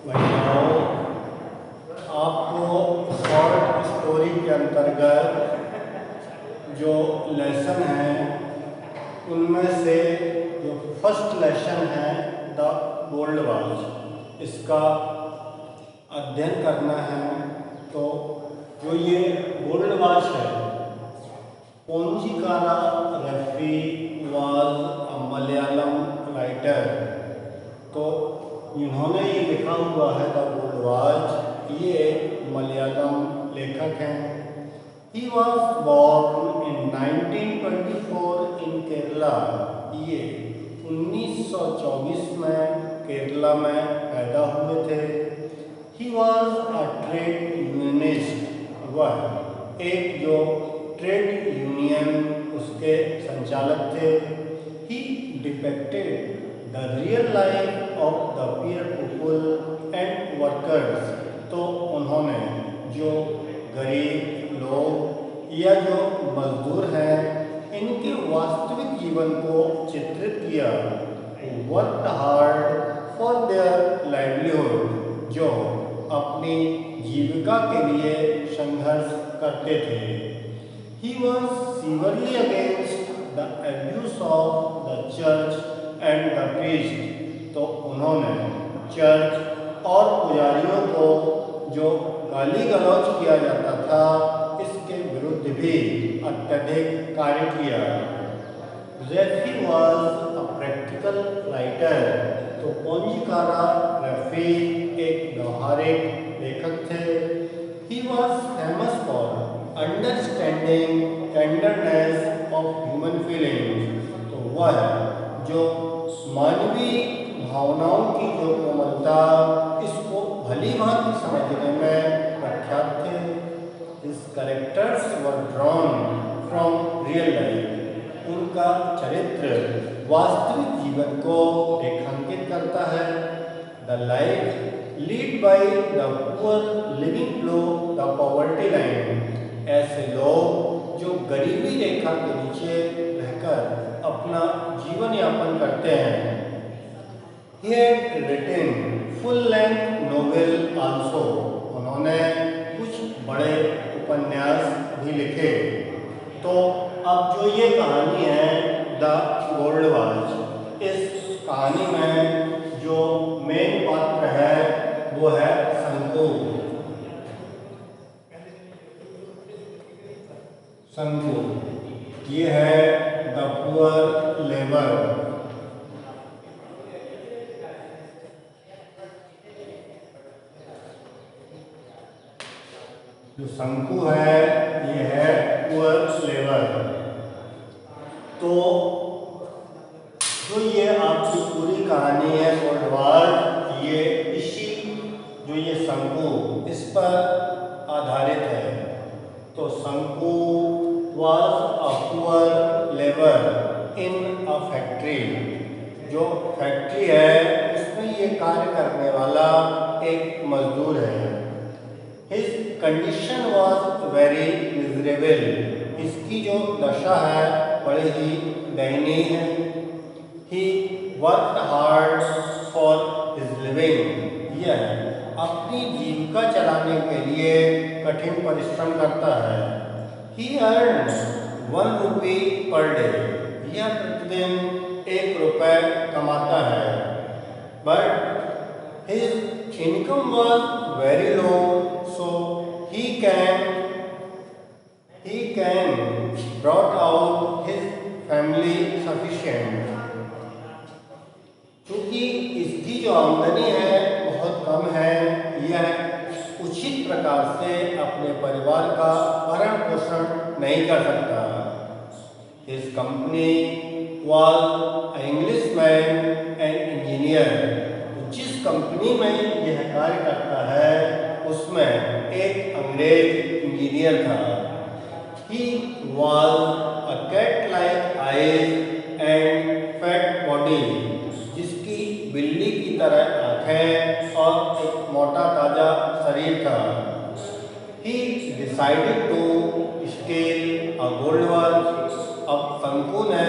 महिलाओं, आपको short story के अंतर्गत जो लेसन हैं उनमें से जो फर्स्ट लेसन है द गोल्ड वॉच, इसका अध्ययन करना है। तो जो ये गोल्ड वॉच है, Ponjikkara Rafi was a Malayalam writer. तो इन्होंने ये लिखा हुआ है द गोल्ड वॉच, ये मलयालम लेखक हैं। He was born in 1924 in Kerala. ये 1924 में केरला में पैदा हुए थे। He was a trade unionist। वह एक जो ट्रेड यूनियन उसके संचालक थे। He depicted the real life of the poor people and workers। तो उन्होंने जो गरीब लोग या जो मजदूर हैं इनके वास्तविक जीवन को चित्रित किया। Work hard for their livelihood, जो अपनी जीविका के लिए संघर्ष करते थे। He was severely against the abuse of the church and the priest. तो उन्होंने चर्च और पुजारियों को जो गाली गलौज किया जाता था इसके विरुद्ध भी अत्यधिक कार्य किया। Rafi was a practical writer. तो पोंजिकारा रफी एक व्यवहारिक लेखक थे। He was famous for understanding tenderness of human feelings. तो वह जो मानवीय भावनाओं की जो कोमलता, इसको भली भांति समझने में प्रख्यात थे। His characters were drawn from real life। उनका चरित्र वास्तविक जीवन को रेखांकित करता है। The life lead by the poor living below the poverty line। ऐसे लोग जो गरीबी रेखा के नीचे रहकर अपना जीवन यापन करते हैं। He had written full length novel also। उन्होंने कुछ बड़े उपन्यास भी लिखे। तो अब जो ये कहानी है द गोल्ड वॉच, इस कहानी में जो मेन पात्र है वो है शंकु। शंकु ये है द पुअर लेबर। जो शंकु है ये है पुअर स्लेवर। तो जो ये आपकी पूरी कहानी है गोल्ड वॉच, ये इसी जो ये शंकु इस पर आधारित है। तो शंकु was a poor labour in a factory. जो फैक्ट्री है उसमें ये कार्य करने वाला एक मजदूर है। His condition was very miserable। इसकी जो दशा है बड़ी ही दयनीय है। He worked hard for his living। यह अपनी जीविका चलाने के लिए कठिन परिश्रम करता है। He earned 1 rupee per day। यह प्रतिदिन 1 रुपये कमाता है। But his income was very low, so he can brought out his family sufficient। क्योंकि इसकी जो आमदनी है बहुत कम है, यह उचित प्रकार से अपने परिवार का भरण पोषण नहीं कर सकता। His company was an Englishman and engineer। जिस कंपनी में यह कार्य करता है उसमें एक अंग्रेज इंजीनियर था। He was a cat-like eyes and fat body। जिसकी बिल्ली की तरह आंखें और एक मोटा ताजा शरीर था। He decided to steal a gold watch। अब शंकु ने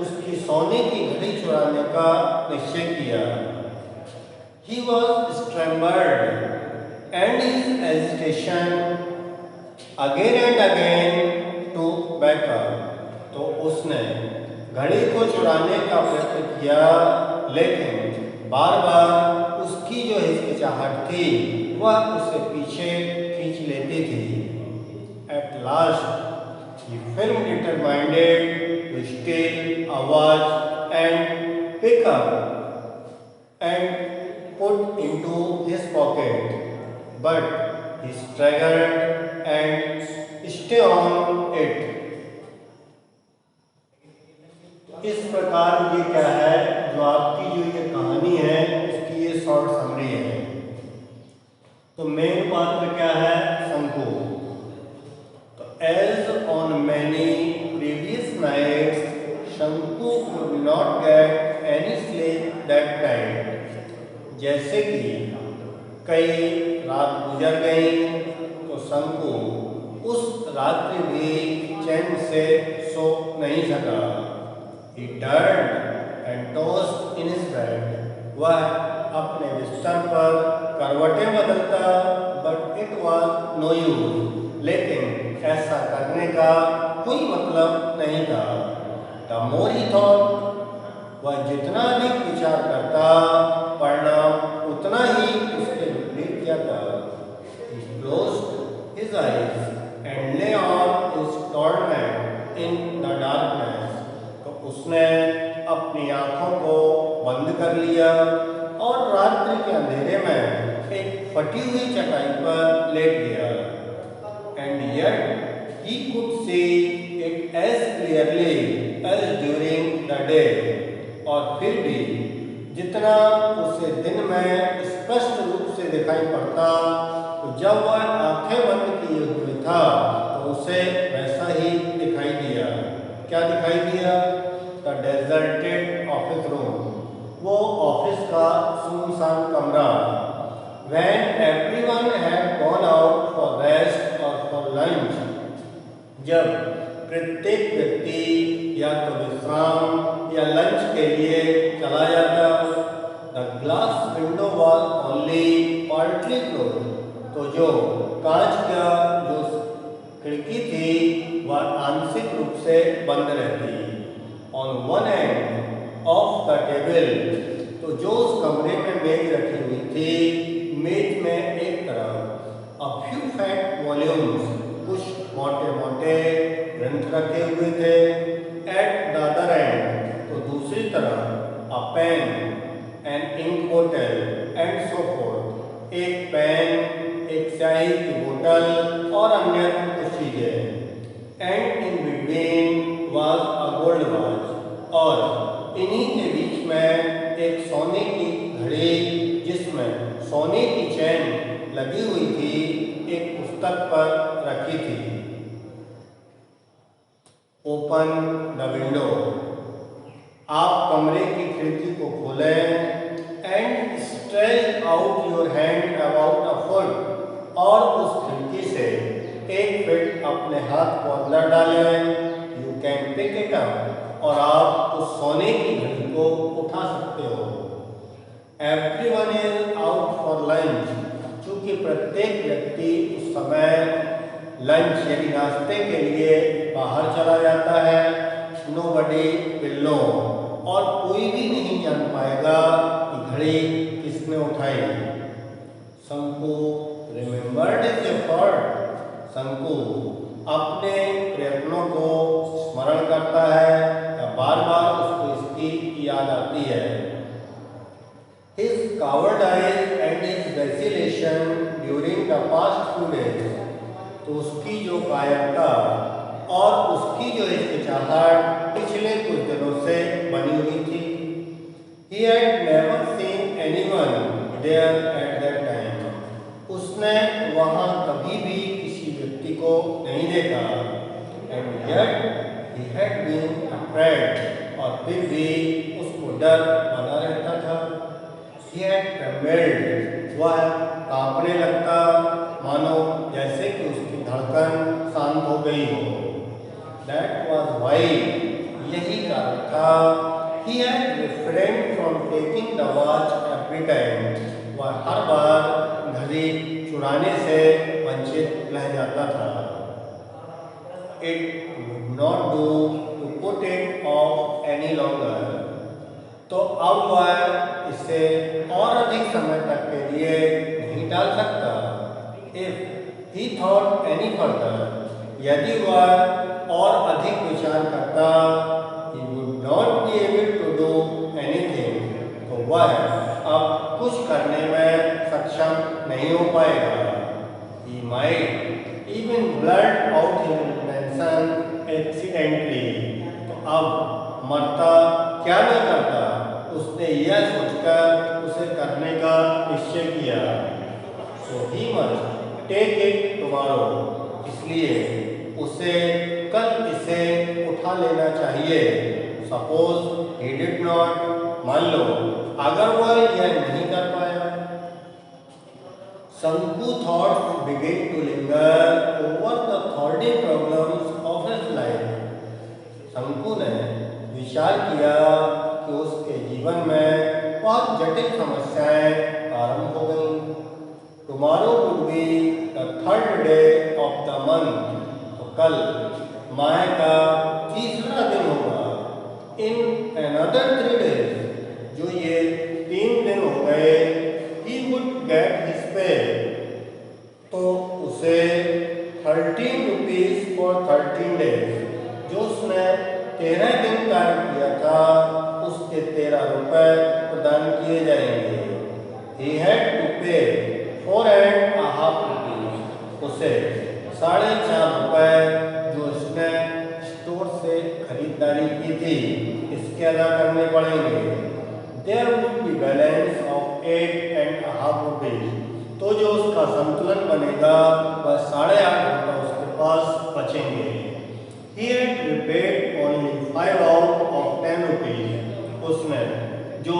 उसकी सोने की घड़ी चुराने का निश्चय किया। He was trembled, and his agitation again and again to back up. तो उसने घड़ी को चुराने का प्रयत्न किया, लेकिन बार बार उसकी जो हिचकिचाहट थी वह उसे पीछे खींच लेती थी. At last, he felt determined to still a watch and pick up and put into his pocket, but he struggled and stay on it. इस प्रकार ये क्या है, जो आपकी जो ये कहानी है उसकी ये शॉर्ट समरी है. तो मेन पात्र क्या है, शंकु. तो as on many previous nights Shanku could not get any sleep that night. जैसे कि कई रात गुजर गई तो शंकु उस रात्रि भी चैन से सो नहीं सका. He turned and tossed in his bed. वह अपने बिस्तर पर करवटें बदलता, but it was no use. लेकिन ऐसा करने का कोई मतलब नहीं था. The more he thought, वह जितना अधिक विचार करता, परिणाम उतना ही उसके विपरीत जाता. He closed his eyes and lay on his torment in the darkness. उसने अपनी आंखों को बंद कर लिया और रात्रि के अंधेरे में एक फटी हुई चटाई पर लेट गया. And yet he could see it as clearly as during the day. और फिर भी जितना उसे दिन में स्पष्ट रूप से दिखाई पड़ता, तो जब वह आंखें बंद किए हुए था तो उसे वैसा ही दिखाई दिया. क्या दिखाई दिया? The deserted office room. वो ऑफिस का सुनसान कमरा. When everyone had gone out for rest or for lunch. जब प्रत्येक व्यक्ति या तो विश्राम या लंच के लिए चला जाता. The glass window was only partly closed. तो जो कांच का जो खिड़की थी वह आंशिक रूप से बंद रहती. On one end of the table, तो जो उस कमरे में मेज रखी हुई थी, मेज में एक तरफ a few fat volumes, कुछ मोटे-मोटे ग्रंथ रखे हुए थे. At the other end, तो दूसरी तरफ a pen, an ink bottle and so forth, एक पेन, एक स्याही की बोतल और अन्य कुछ चीजें. And in between was a gold watch. और इन्हीं के बीच में एक सोने की घड़ी जिसमें सोने की चैन लगी हुई थी, एक पुस्तक पर रखी थी. Open the window. आप कमरे की खिड़की को खोलें. And stretch out your hand about a foot. और उस खिड़की से एक फीट अपने हाथ को अंदर डालें. You can pick it up. और आप उस सोने की घड़ी को उठा सकते हो. Everyone is out for lunch. चूंकि प्रत्येक व्यक्ति उस समय लंच यानी नाश्ते के लिए बाहर चला जाता है. Nobody will know. और कोई भी नहीं जान पाएगा कि घड़ी किसने उठाई. शंकु रिमेंबर्ड हिज एफर्ट. शंकु अपने प्रयत्नों को स्मरण करता है या बार बार उसको इसकी याद आती है. His cowardice and his vacillation during the past few days. तो उसकी जो कायरता और उसकी जो हिचकिचाहट पिछले कुछ दिनों से बनी हुई थी. He had never seen anyone there at that time. उसने वहाँ कभी भी किसी व्यक्ति को नहीं देखा. And yet he had been afraid. और फिर भी उसको डर बना रहता था. He had trembled. वह कांपने लगता, मानो जैसे कि उसकी धड़कन शांत हो गई हो. That was why. यही कारण था. He had refrained from taking the watch every time. वह हर बार घड़ी चुराने से वंचित रह जाता था। It would not do to put it off any longer. तो अब वह इसे और अधिक समय तक के लिए नहीं टाल सकता। If he thought any further, यदि वह और अधिक विचार करता, he would not be able to do anything. तो वह अब कुछ करने में सक्षम नहीं हो पाएगा। He might even blurt out his intention accidentally. तो अब मरता क्या न करता, उसने यह सोचकर उसे करने का निश्चय किया। So he must take it tomorrow. इसलिए उसे कल इसे उठा लेना चाहिए। Suppose he did not, मान लो अगर वह यह नहीं कर पाया। Sanku thoughts began to linger over the thorny problems of his life. शंकु ने विचार किया कि उसके जीवन में बहुत जटिल समस्याएं आरंभ हो गईं। Tomorrow would be the third day of the month. तो कल माह का तीसरा दिन होगा। In another 3 days, जो ये 3 दिन हो गए, he would get his pay. तो उसे 13 rupees for 13 days, जो उसने 13 दिन कार्य किया था, उसके 13 रुपए प्रदान किए जाएंगे। He had to pay 4.5 rupees. उसे 4.5 रुपए जो उसने स्टोर से खरीदारी की थी, इसके अदा करने पड़ेंगे। There would be balance of 8.5 rupees. तो जो उसका संतुलन बनेगा वह 8.5 रुपए उसके पास बचेंगे। He had prepaid only 5 out of 10 rupees. उसने जो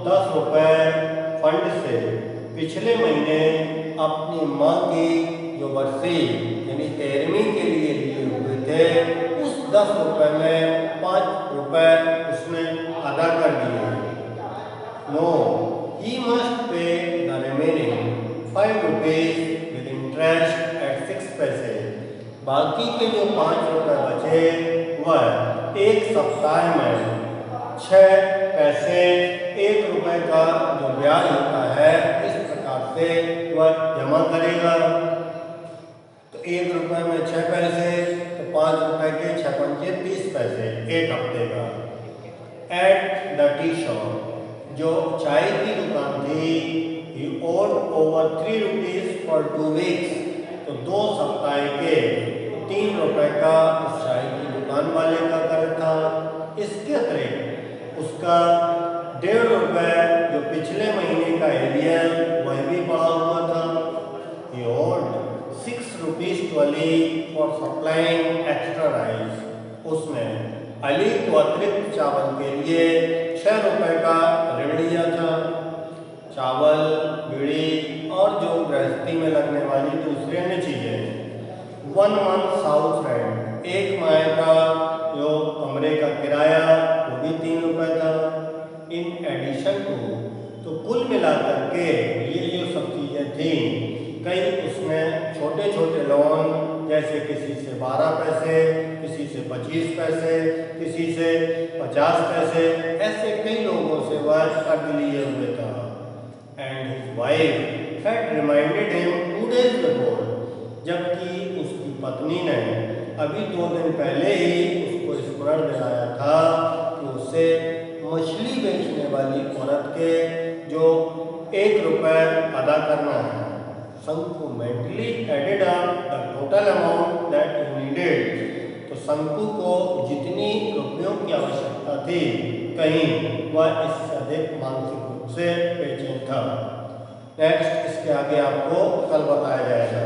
10 रुपए फंड से पिछले महीने अपनी माँ की जो बरसी यानी 13वीं के लिए लिए हुए थे, उस 10 रुपए में 5 रुपए उसने अदा कर दिए। No, he must pay the remaining 5 rupees with interest at 6 पैसे। बाकी के जो 5 रुपए बचे वह एक सप्ताह में 6 पैसे 1 रुपए का जो ब्याज होता है, इस प्रकार से वह जमा करेगा। तो 1 रुपए में 6 पैसे, तो 5 रुपए के 6 पंचे 30 पैसे एक हफ्ते का। एट द टी शॉप, जो चाय की दुकान थी, he owed over 3 rupees for 2 weeks. तो 2 सप्ताह के 3 रुपए का उस चाय की दुकान वाले का कर था। इसके अतिरिक्त उसका 1.5 रुपए जो पिछले महीने का एरियल वह भी पड़ा हुआ था। He owed 6 rupees to Ali for supplying extra rice. उसने अली को अतिरिक्त चावल के लिए 6 रुपए का ऋण लिया था। चावल, बीड़ी और जो गृहस्थी में लगने वाली दूसरी अन्य चीजें। 1 month हाउस रेंट, 1 माह का जो कमरे का किराया वो भी 3 रुपए था। इन एडिशन टू, तो कुल मिलाकर के ये जो सब चीजें थी, कई उसमें छोटे छोटे लोन जैसे किसी से 12 पैसे, किसी से 25 पैसे, किसी से 50 पैसे, ऐसे कई लोगों से वह कर्ज लिए हुए था। And his wife had reminded him 2 days before, जबकि उसकी पत्नी ने अभी 2 दिन पहले ही उसको स्मरण दिलाया था कि उसे मछली बेचने वाली औरत के जो 1 रुपए अदा करना है। Shanku mentally added up the total amount that he needed. तो शंकु को जितनी रुपयों की आवश्यकता थी, कहीं वह इससे अधिक मानसिक रूप से बेचैन था। नेक्स्ट, इसके आगे आपको कल बताया जाएगा।